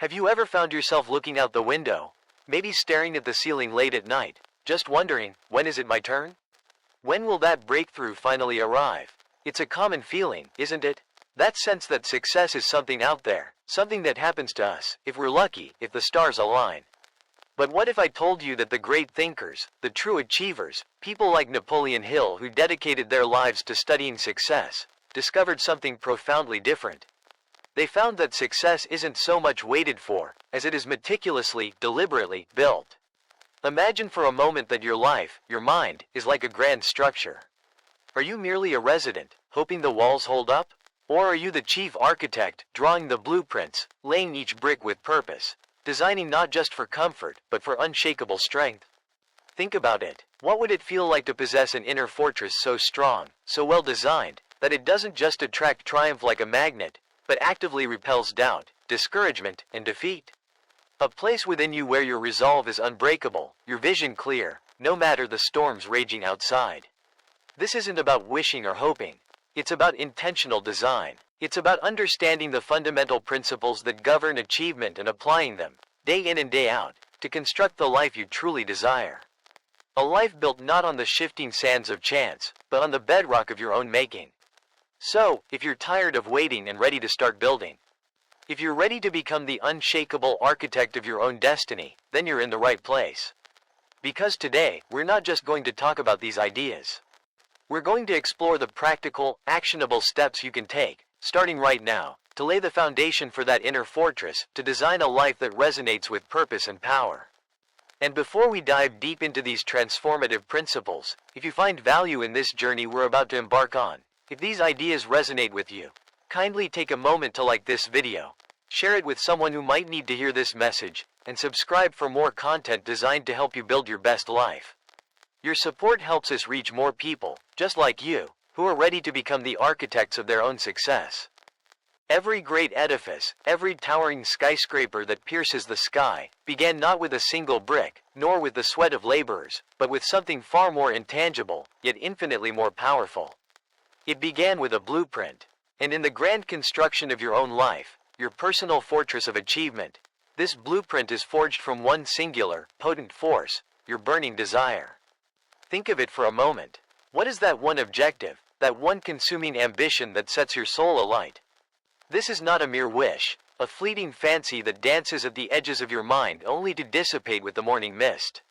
Have you ever found yourself looking out the window, maybe staring at the ceiling late at night, just wondering, when is it my turn? When will that breakthrough finally arrive? It's a common feeling, isn't it? That sense that success is something out there, something that happens to us, if we're lucky, if the stars align. But what if I told you that the great thinkers, the true achievers, people like Napoleon Hill who dedicated their lives to studying success, discovered something profoundly different? They found that success isn't so much waited for, as it is meticulously, deliberately, built. Imagine for a moment that your life, your mind, is like a grand structure. Are you merely a resident, hoping the walls hold up? Or are you the chief architect, drawing the blueprints, laying each brick with purpose, designing not just for comfort, but for unshakable strength? Think about it. What would it feel like to possess an inner fortress so strong, so well designed, that it doesn't just attract triumph like a magnet, but actively repels doubt, discouragement, and defeat? A place within you where your resolve is unbreakable, your vision clear, no matter the storms raging outside. This isn't about wishing or hoping. It's about intentional design. It's about understanding the fundamental principles that govern achievement and applying them, day in and day out, to construct the life you truly desire. A life built not on the shifting sands of chance, but on the bedrock of your own making. So, if you're tired of waiting and ready to start building, if you're ready to become the unshakable architect of your own destiny, then you're in the right place. Because today, we're not just going to talk about these ideas. We're going to explore the practical, actionable steps you can take, starting right now, to lay the foundation for that inner fortress, to design a life that resonates with purpose and power. And before we dive deep into these transformative principles, if you find value in this journey we're about to embark on, if these ideas resonate with you, kindly take a moment to like this video, share it with someone who might need to hear this message, and subscribe for more content designed to help you build your best life. Your support helps us reach more people, just like you, who are ready to become the architects of their own success. Every great edifice, every towering skyscraper that pierces the sky, began not with a single brick, nor with the sweat of laborers, but with something far more intangible, yet infinitely more powerful. It began with a blueprint. And in the grand construction of your own life, your personal fortress of achievement, this blueprint is forged from one singular, potent force, your burning desire. Think of it for a moment. What is that one objective, that one consuming ambition that sets your soul alight? This is not a mere wish, a fleeting fancy that dances at the edges of your mind only to dissipate with the morning mist.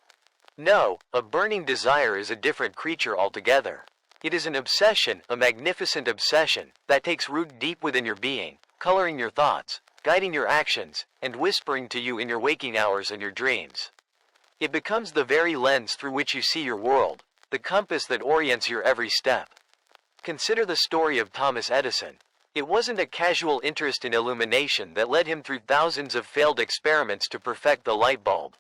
No, a burning desire is a different creature altogether. It is an obsession, a magnificent obsession, that takes root deep within your being, coloring your thoughts, guiding your actions, and whispering to you in your waking hours and your dreams. It becomes the very lens through which you see your world, the compass that orients your every step. Consider the story of Thomas Edison. It wasn't a casual interest in illumination that led him through thousands of failed experiments to perfect the light bulb.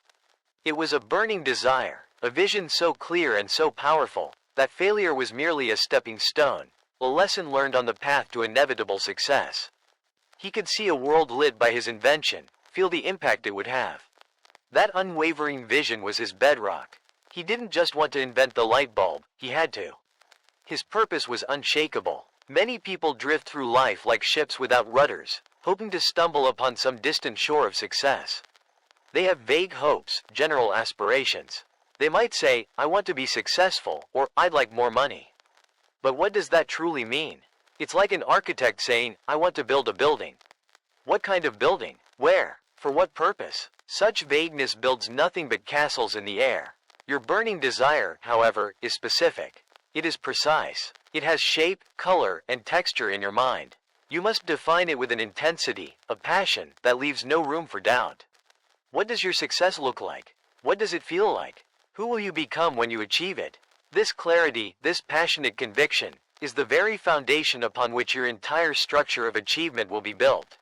It was a burning desire, a vision so clear and so powerful, that failure was merely a stepping stone, a lesson learned on the path to inevitable success. He could see a world lit by his invention, feel the impact it would have. That unwavering vision was his bedrock. He didn't just want to invent the light bulb, he had to. His purpose was unshakable. Many people drift through life like ships without rudders, hoping to stumble upon some distant shore of success. They have vague hopes, general aspirations. They might say, I want to be successful, or I'd like more money. But what does that truly mean? It's like an architect saying, I want to build a building. What kind of building? Where? For what purpose? Such vagueness builds nothing but castles in the air. Your burning desire, however, is specific. It is precise. It has shape, color, and texture in your mind. You must define it with an intensity, a passion, that leaves no room for doubt. What does your success look like? What does it feel like? Who will you become when you achieve it? This clarity, this passionate conviction, is the very foundation upon which your entire structure of achievement will be built.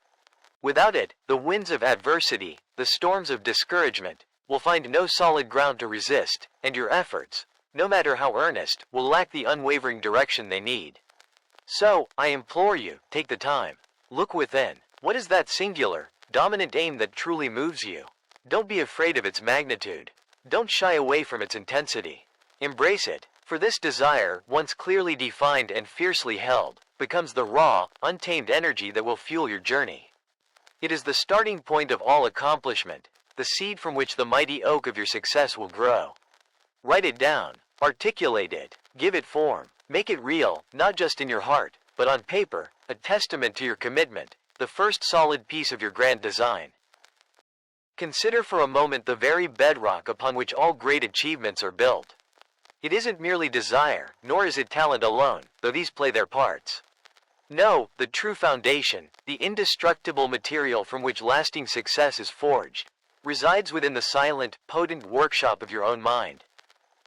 Without it, the winds of adversity, the storms of discouragement, will find no solid ground to resist, and your efforts, no matter how earnest, will lack the unwavering direction they need. So, I implore you, take the time. Look within. What is that singular, dominant aim that truly moves you? Don't be afraid of its magnitude. Don't shy away from its intensity. Embrace it, for this desire, once clearly defined and fiercely held, becomes the raw, untamed energy that will fuel your journey. It is the starting point of all accomplishment, the seed from which the mighty oak of your success will grow. Write it down, articulate it, give it form, make it real, not just in your heart, but on paper, a testament to your commitment, the first solid piece of your grand design. Consider for a moment the very bedrock upon which all great achievements are built. It isn't merely desire, nor is it talent alone, though these play their parts. No, the true foundation, the indestructible material from which lasting success is forged, resides within the silent, potent workshop of your own mind.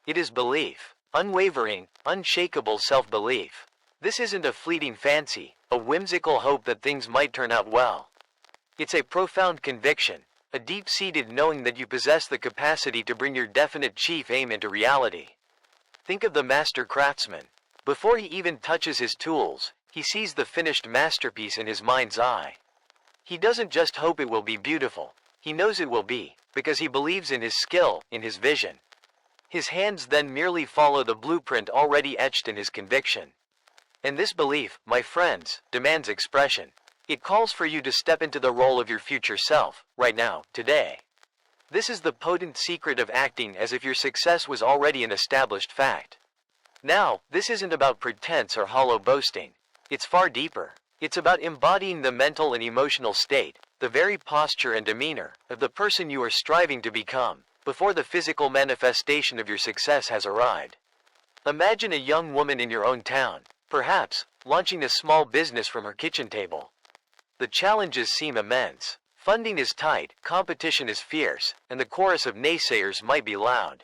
It is belief, unwavering, unshakable self-belief. This isn't a fleeting fancy, a whimsical hope that things might turn out well. It's a profound conviction, a deep-seated knowing that you possess the capacity to bring your definite chief aim into reality. Think of the master craftsman. Before he even touches his tools, he sees the finished masterpiece in his mind's eye. He doesn't just hope it will be beautiful, he knows it will be, because he believes in his skill, in his vision. His hands then merely follow the blueprint already etched in his conviction. And this belief, my friends, demands expression. It calls for you to step into the role of your future self, right now, today. This is the potent secret of acting as if your success was already an established fact. Now, this isn't about pretense or hollow boasting. It's far deeper. It's about embodying the mental and emotional state, the very posture and demeanor, of the person you are striving to become, before the physical manifestation of your success has arrived. Imagine a young woman in your own town, perhaps, launching a small business from her kitchen table. The challenges seem immense. Funding is tight, competition is fierce, and the chorus of naysayers might be loud.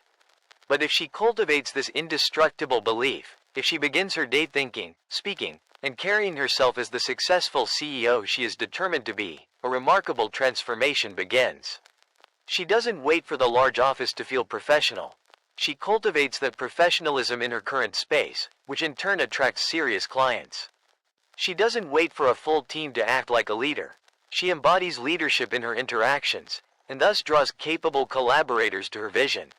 But if she cultivates this indestructible belief, if she begins her day thinking, speaking, and carrying herself as the successful CEO she is determined to be, a remarkable transformation begins. She doesn't wait for the large office to feel professional. She cultivates that professionalism in her current space, which in turn attracts serious clients. She doesn't wait for a full team to act like a leader. She embodies leadership in her interactions, and thus draws capable collaborators to her vision.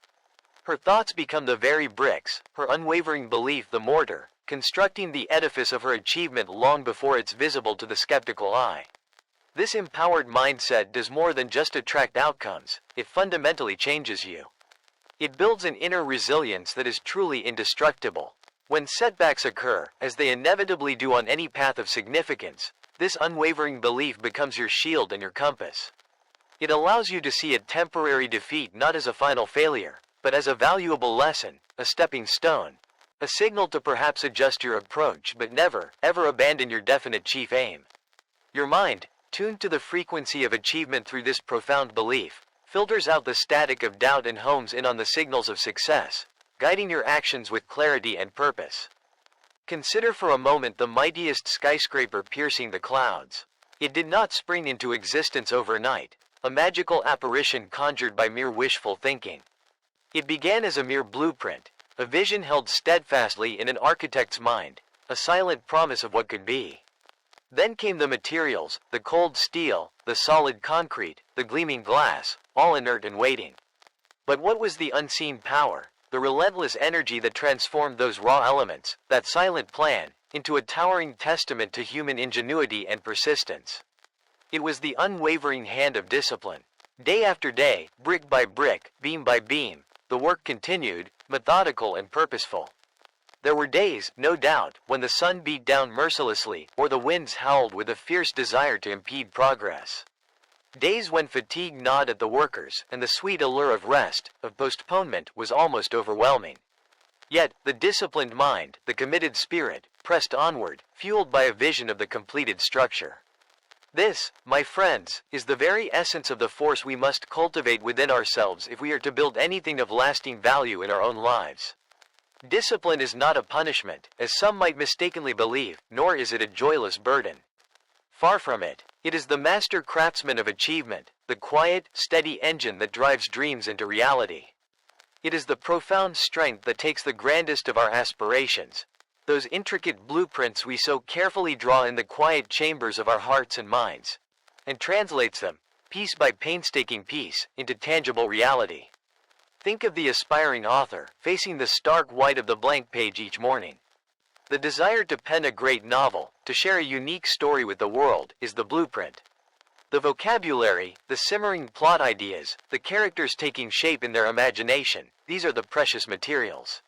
Her thoughts become the very bricks, her unwavering belief the mortar, constructing the edifice of her achievement long before it's visible to the skeptical eye. This empowered mindset does more than just attract outcomes, it fundamentally changes you. It builds an inner resilience that is truly indestructible. When setbacks occur, as they inevitably do on any path of significance, this unwavering belief becomes your shield and your compass. It allows you to see a temporary defeat not as a final failure, but as a valuable lesson, a stepping stone, a signal to perhaps adjust your approach but never, ever abandon your definite chief aim. Your mind, tuned to the frequency of achievement through this profound belief, filters out the static of doubt and hones in on the signals of success, guiding your actions with clarity and purpose. Consider for a moment the mightiest skyscraper piercing the clouds. It did not spring into existence overnight, a magical apparition conjured by mere wishful thinking. It began as a mere blueprint, a vision held steadfastly in an architect's mind, a silent promise of what could be. Then came the materials, the cold steel, the solid concrete, the gleaming glass, all inert and waiting. But what was the unseen power, the relentless energy that transformed those raw elements, that silent plan, into a towering testament to human ingenuity and persistence? It was the unwavering hand of discipline. Day after day, brick by brick, beam by beam, the work continued, methodical and purposeful. There were days, no doubt, when the sun beat down mercilessly, or the winds howled with a fierce desire to impede progress. Days when fatigue gnawed at the workers, and the sweet allure of rest, of postponement, was almost overwhelming. Yet, the disciplined mind, the committed spirit, pressed onward, fueled by a vision of the completed structure. This, my friends, is the very essence of the force we must cultivate within ourselves if we are to build anything of lasting value in our own lives. Discipline is not a punishment, as some might mistakenly believe, nor is it a joyless burden. Far from it, it is the master craftsman of achievement, the quiet, steady engine that drives dreams into reality. It is the profound strength that takes the grandest of our aspirations, those intricate blueprints we so carefully draw in the quiet chambers of our hearts and minds, and translates them, piece by painstaking piece, into tangible reality. Think of the aspiring author, facing the stark white of the blank page each morning. The desire to pen a great novel, to share a unique story with the world, is the blueprint. The vocabulary, the simmering plot ideas, the characters taking shape in their imagination, these are the precious materials.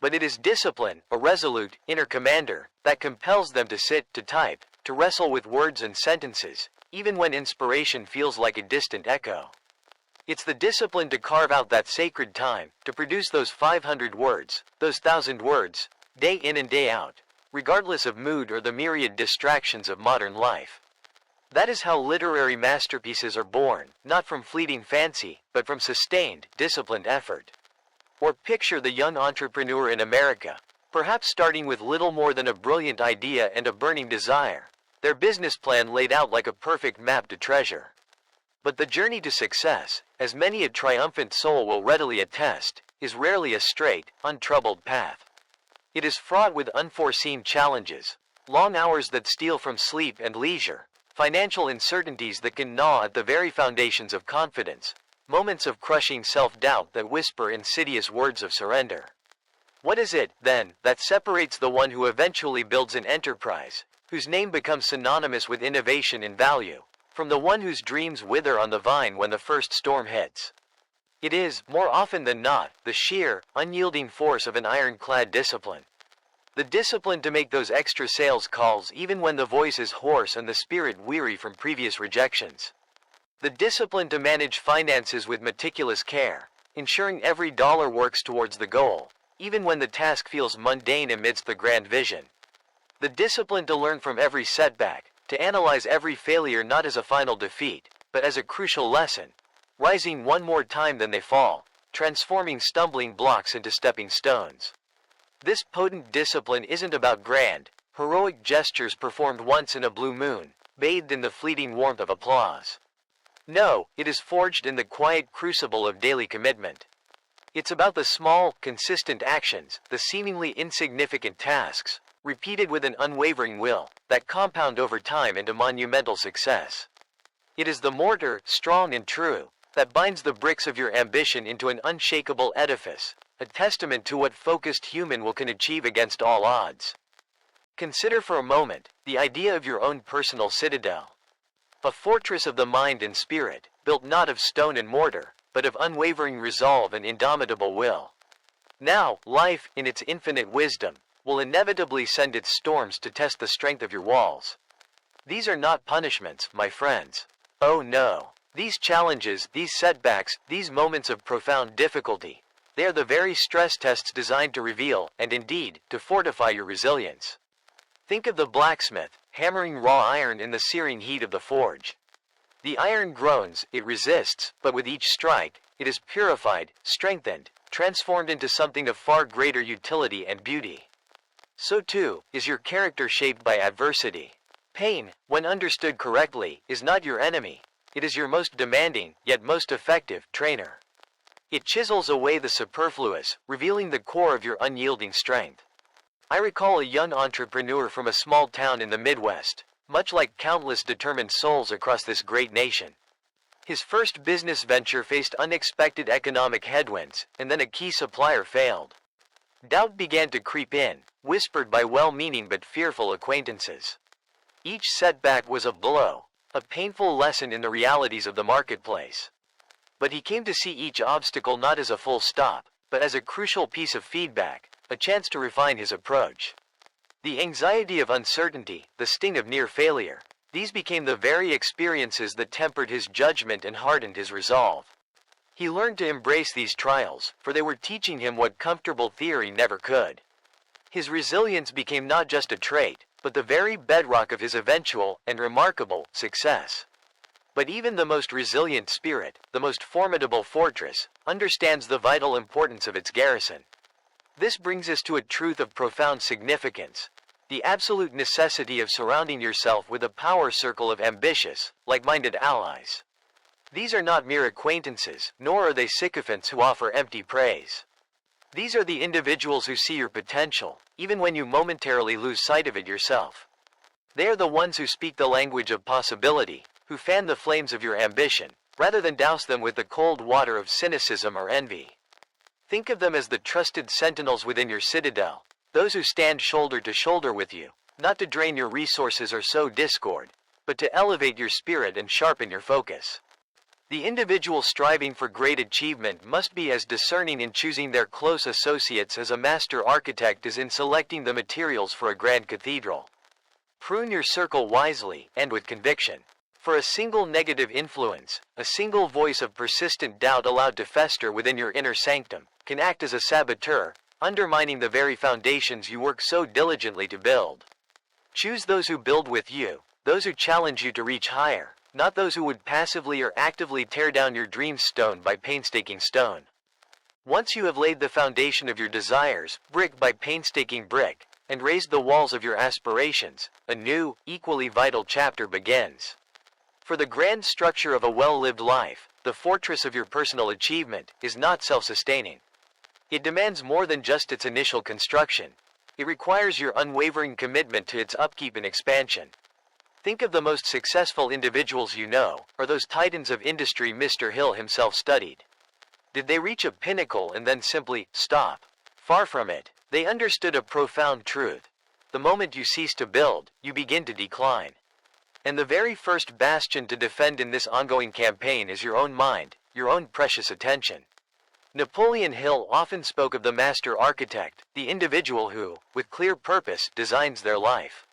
But it is discipline, a resolute, inner commander, that compels them to sit, to type, to wrestle with words and sentences, even when inspiration feels like a distant echo. It's the discipline to carve out that sacred time, to produce those 500 words, those 1,000 words, day in and day out, regardless of mood or the myriad distractions of modern life. That is how literary masterpieces are born, not from fleeting fancy, but from sustained, disciplined effort. Or picture the young entrepreneur in America, perhaps starting with little more than a brilliant idea and a burning desire, their business plan laid out like a perfect map to treasure. But the journey to success, as many a triumphant soul will readily attest, is rarely a straight, untroubled path. It is fraught with unforeseen challenges, long hours that steal from sleep and leisure, financial uncertainties that can gnaw at the very foundations of confidence, moments of crushing self-doubt that whisper insidious words of surrender. What is it, then, that separates the one who eventually builds an enterprise, whose name becomes synonymous with innovation and value, from the one whose dreams wither on the vine when the first storm hits? It is, more often than not, the sheer, unyielding force of an ironclad discipline. The discipline to make those extra sales calls even when the voice is hoarse and the spirit weary from previous rejections. The discipline to manage finances with meticulous care, ensuring every dollar works towards the goal, even when the task feels mundane amidst the grand vision. The discipline to learn from every setback, to analyze every failure not as a final defeat, but as a crucial lesson, rising one more time than they fall, transforming stumbling blocks into stepping stones. This potent discipline isn't about grand, heroic gestures performed once in a blue moon, bathed in the fleeting warmth of applause. No, it is forged in the quiet crucible of daily commitment. It's about the small, consistent actions, the seemingly insignificant tasks, repeated with an unwavering will, that compound over time into monumental success. It is the mortar, strong and true, that binds the bricks of your ambition into an unshakable edifice, a testament to what focused human will can achieve against all odds. Consider for a moment the idea of your own personal citadel. A fortress of the mind and spirit, built not of stone and mortar, but of unwavering resolve and indomitable will. Now, life, in its infinite wisdom, will inevitably send its storms to test the strength of your walls. These are not punishments, my friends. Oh no. These challenges, these setbacks, these moments of profound difficulty, they are the very stress tests designed to reveal, and indeed, to fortify your resilience. Think of the blacksmith, hammering raw iron in the searing heat of the forge. The iron groans, it resists, but with each strike, it is purified, strengthened, transformed into something of far greater utility and beauty. So too, is your character shaped by adversity. Pain, when understood correctly, is not your enemy. It is your most demanding, yet most effective, trainer. It chisels away the superfluous, revealing the core of your unyielding strength. I recall a young entrepreneur from a small town in the Midwest, much like countless determined souls across this great nation. His first business venture faced unexpected economic headwinds, and then a key supplier failed. Doubt began to creep in, whispered by well-meaning but fearful acquaintances. Each setback was a blow, a painful lesson in the realities of the marketplace. But he came to see each obstacle not as a full stop, but as a crucial piece of feedback, a chance to refine his approach. The anxiety of uncertainty, the sting of near failure, these became the very experiences that tempered his judgment and hardened his resolve. He learned to embrace these trials, for they were teaching him what comfortable theory never could. His resilience became not just a trait, but the very bedrock of his eventual, and remarkable, success. But even the most resilient spirit, the most formidable fortress, understands the vital importance of its garrison. This brings us to a truth of profound significance: the absolute necessity of surrounding yourself with a power circle of ambitious, like-minded allies. These are not mere acquaintances, nor are they sycophants who offer empty praise. These are the individuals who see your potential, even when you momentarily lose sight of it yourself. They are the ones who speak the language of possibility, who fan the flames of your ambition, rather than douse them with the cold water of cynicism or envy. Think of them as the trusted sentinels within your citadel, those who stand shoulder to shoulder with you, not to drain your resources or sow discord, but to elevate your spirit and sharpen your focus. The individual striving for great achievement must be as discerning in choosing their close associates as a master architect is in selecting the materials for a grand cathedral. Prune your circle wisely and with conviction. For a single negative influence, a single voice of persistent doubt allowed to fester within your inner sanctum, can act as a saboteur, undermining the very foundations you work so diligently to build. Choose those who build with you, those who challenge you to reach higher, not those who would passively or actively tear down your dreams stone by painstaking stone. Once you have laid the foundation of your desires, brick by painstaking brick, and raised the walls of your aspirations, a new, equally vital chapter begins. For the grand structure of a well-lived life, the fortress of your personal achievement, is not self-sustaining. It demands more than just its initial construction. It requires your unwavering commitment to its upkeep and expansion. Think of the most successful individuals you know, or those titans of industry Mr. Hill himself studied. Did they reach a pinnacle and then simply stop? Far from it. They understood a profound truth. The moment you cease to build, you begin to decline. And the very first bastion to defend in this ongoing campaign is your own mind, your own precious attention. Napoleon Hill often spoke of the master architect, the individual who, with clear purpose, designs their life.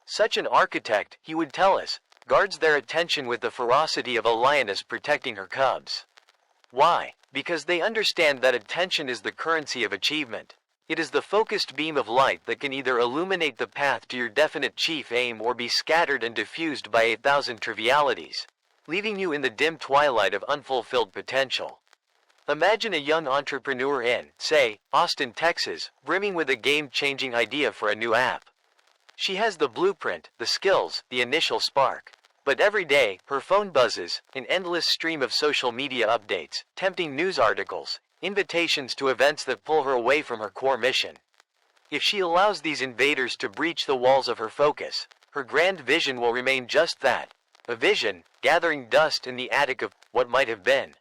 Such an architect, he would tell us, guards their attention with the ferocity of a lioness protecting her cubs. Why? Because they understand that attention is the currency of achievement. It is the focused beam of light that can either illuminate the path to your definite chief aim or be scattered and diffused by 8,000 trivialities, leaving you in the dim twilight of unfulfilled potential. Imagine a young entrepreneur in, say, Austin, Texas, brimming with a game-changing idea for a new app. She has the blueprint, the skills, the initial spark. But every day, her phone buzzes, an endless stream of social media updates, tempting news articles, invitations to events that pull her away from her core mission. If she allows these invaders to breach the walls of her focus, her grand vision will remain just that, a vision, gathering dust in the attic of what might have been.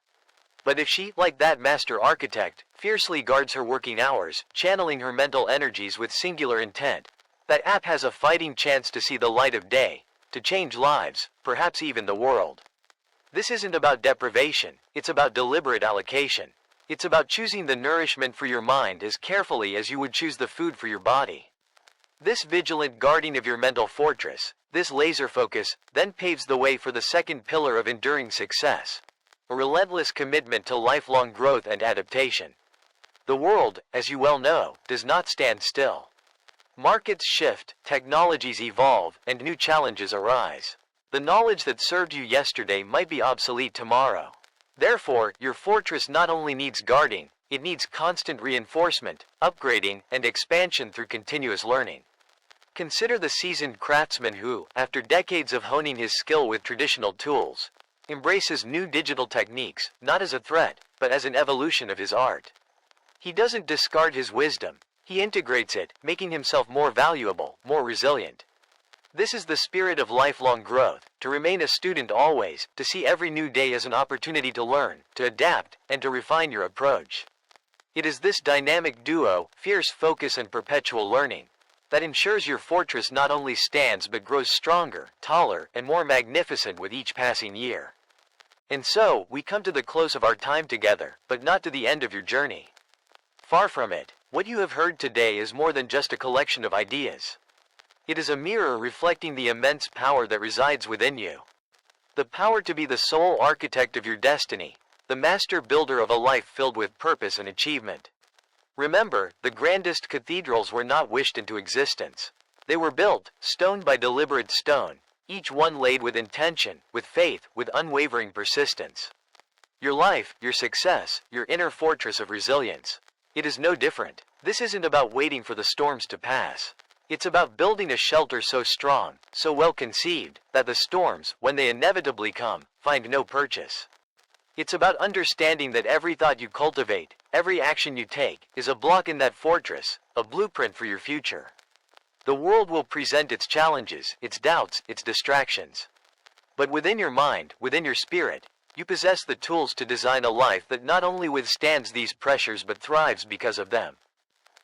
But if she, like that master architect, fiercely guards her working hours, channeling her mental energies with singular intent, that app has a fighting chance to see the light of day, to change lives, perhaps even the world. This isn't about deprivation, it's about deliberate allocation. It's about choosing the nourishment for your mind as carefully as you would choose the food for your body. This vigilant guarding of your mental fortress, this laser focus, then paves the way for the second pillar of enduring success, a relentless commitment to lifelong growth and adaptation. The world, as you well know, does not stand still. Markets shift, technologies evolve, and new challenges arise. The knowledge that served you yesterday might be obsolete tomorrow. Therefore, your fortress not only needs guarding, it needs constant reinforcement, upgrading, and expansion through continuous learning. Consider the seasoned craftsman who, after decades of honing his skill with traditional tools, embraces new digital techniques, not as a threat, but as an evolution of his art. He doesn't discard his wisdom, he integrates it, making himself more valuable, more resilient. This is the spirit of lifelong growth, to remain a student always, to see every new day as an opportunity to learn, to adapt, and to refine your approach. It is this dynamic duo, fierce focus and perpetual learning, that ensures your fortress not only stands but grows stronger, taller, and more magnificent with each passing year. And so, we come to the close of our time together, but not to the end of your journey. Far from it, what you have heard today is more than just a collection of ideas. It is a mirror reflecting the immense power that resides within you. The power to be the sole architect of your destiny, the master builder of a life filled with purpose and achievement. Remember, the grandest cathedrals were not wished into existence. They were built, stone by deliberate stone, each one laid with intention, with faith, with unwavering persistence. Your life, your success, your inner fortress of resilience. It is no different. This isn't about waiting for the storms to pass. It's about building a shelter so strong, so well conceived, that the storms, when they inevitably come, find no purchase. It's about understanding that every thought you cultivate, every action you take, is a block in that fortress, a blueprint for your future. The world will present its challenges, its doubts, its distractions. But within your mind, within your spirit, you possess the tools to design a life that not only withstands these pressures but thrives because of them.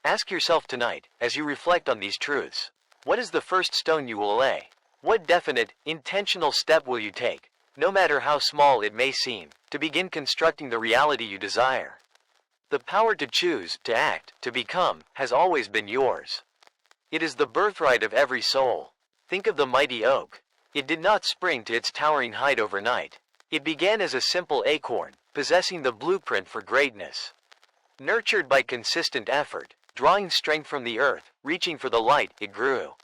Ask yourself tonight, as you reflect on these truths, what is the first stone you will lay? What definite, intentional step will you take, no matter how small it may seem, to begin constructing the reality you desire? The power to choose, to act, to become, has always been yours. It is the birthright of every soul. Think of the mighty oak. It did not spring to its towering height overnight. It began as a simple acorn, possessing the blueprint for greatness. Nurtured by consistent effort, drawing strength from the earth, reaching for the light, it grew.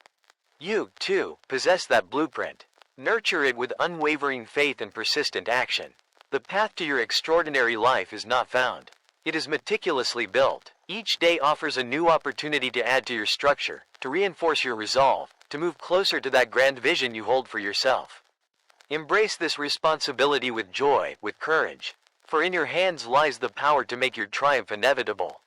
You, too, possess that blueprint. Nurture it with unwavering faith and persistent action. The path to your extraordinary life is not found. It is meticulously built. Each day offers a new opportunity to add to your structure, to reinforce your resolve, to move closer to that grand vision you hold for yourself. Embrace this responsibility with joy, with courage, for in your hands lies the power to make your triumph inevitable.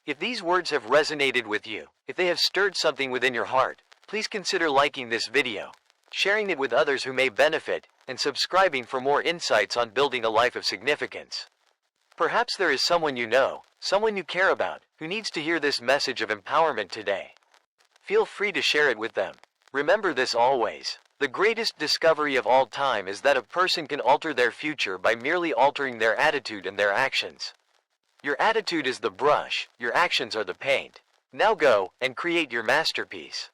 If these words have resonated with you, if they have stirred something within your heart, please consider liking this video, sharing it with others who may benefit, and subscribing for more insights on building a life of significance. Perhaps there is someone you know, someone you care about, who needs to hear this message of empowerment today. Feel free to share it with them. Remember this always. The greatest discovery of all time is that a person can alter their future by merely altering their attitude and their actions. Your attitude is the brush, your actions are the paint. Now go and create your masterpiece.